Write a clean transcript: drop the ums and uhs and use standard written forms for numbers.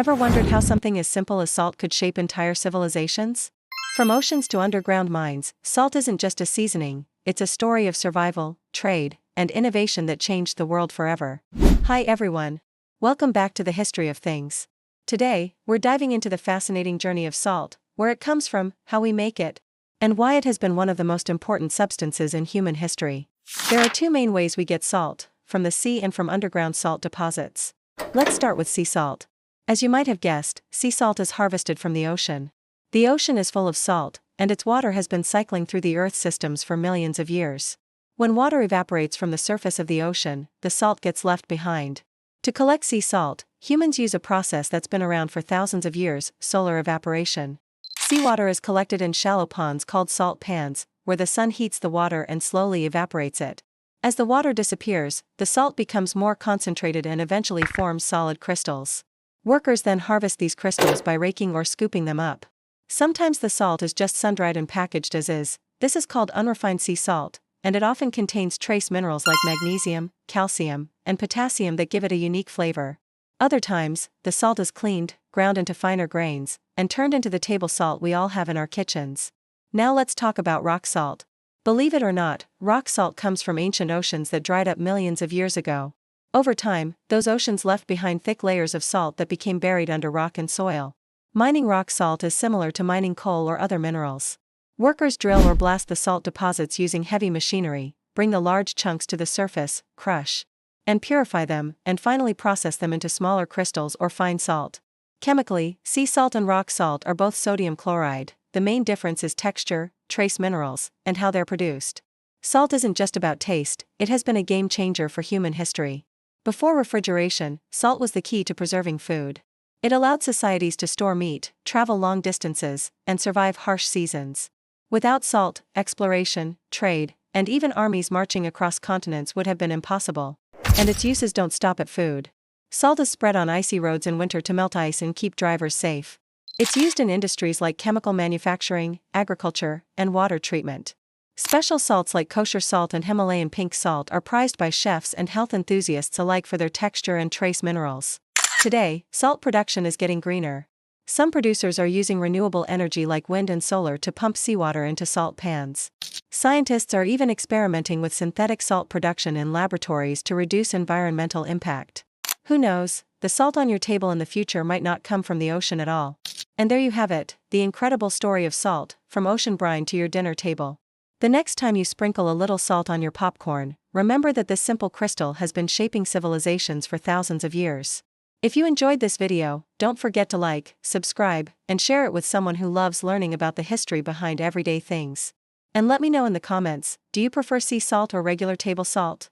Ever wondered how something as simple as salt could shape entire civilizations? From oceans to underground mines, salt isn't just a seasoning, it's a story of survival, trade, and innovation that changed the world forever. Hi everyone. Welcome back to the History of Things. Today, we're diving into the fascinating journey of salt, where it comes from, how we make it, and why it has been one of the most important substances in human history. There are two main ways we get salt, from the sea and from underground salt deposits. Let's start with sea salt. As you might have guessed, sea salt is harvested from the ocean. The ocean is full of salt, and its water has been cycling through the Earth's systems for millions of years. When water evaporates from the surface of the ocean, the salt gets left behind. To collect sea salt, humans use a process that's been around for thousands of years: solar evaporation. Seawater is collected in shallow ponds called salt pans, where the sun heats the water and slowly evaporates it. As the water disappears, the salt becomes more concentrated and eventually forms solid crystals. Workers then harvest these crystals by raking or scooping them up. Sometimes the salt is just sun-dried and packaged as is. This is called unrefined sea salt, and it often contains trace minerals like magnesium, calcium, and potassium that give it a unique flavor. Other times, the salt is cleaned, ground into finer grains, and turned into the table salt we all have in our kitchens. Now let's talk about rock salt. Believe it or not, rock salt comes from ancient oceans that dried up millions of years ago. Over time, those oceans left behind thick layers of salt that became buried under rock and soil. Mining rock salt is similar to mining coal or other minerals. Workers drill or blast the salt deposits using heavy machinery, bring the large chunks to the surface, crush and purify them, and finally process them into smaller crystals or fine salt. Chemically, sea salt and rock salt are both sodium chloride. The main difference is texture, trace minerals, and how they're produced. Salt isn't just about taste, it has been a game changer for human history. Before refrigeration, salt was the key to preserving food. It allowed societies to store meat, travel long distances, and survive harsh seasons. Without salt, exploration, trade, and even armies marching across continents would have been impossible. And its uses don't stop at food. Salt is spread on icy roads in winter to melt ice and keep drivers safe. It's used in industries like chemical manufacturing, agriculture, and water treatment. Special salts like kosher salt and Himalayan pink salt are prized by chefs and health enthusiasts alike for their texture and trace minerals. Today, salt production is getting greener. Some producers are using renewable energy like wind and solar to pump seawater into salt pans. Scientists are even experimenting with synthetic salt production in laboratories to reduce environmental impact. Who knows, the salt on your table in the future might not come from the ocean at all. And there you have it, the incredible story of salt, from ocean brine to your dinner table. The next time you sprinkle a little salt on your popcorn, remember that this simple crystal has been shaping civilizations for thousands of years. If you enjoyed this video, don't forget to like, subscribe, and share it with someone who loves learning about the history behind everyday things. And let me know in the comments, do you prefer sea salt or regular table salt?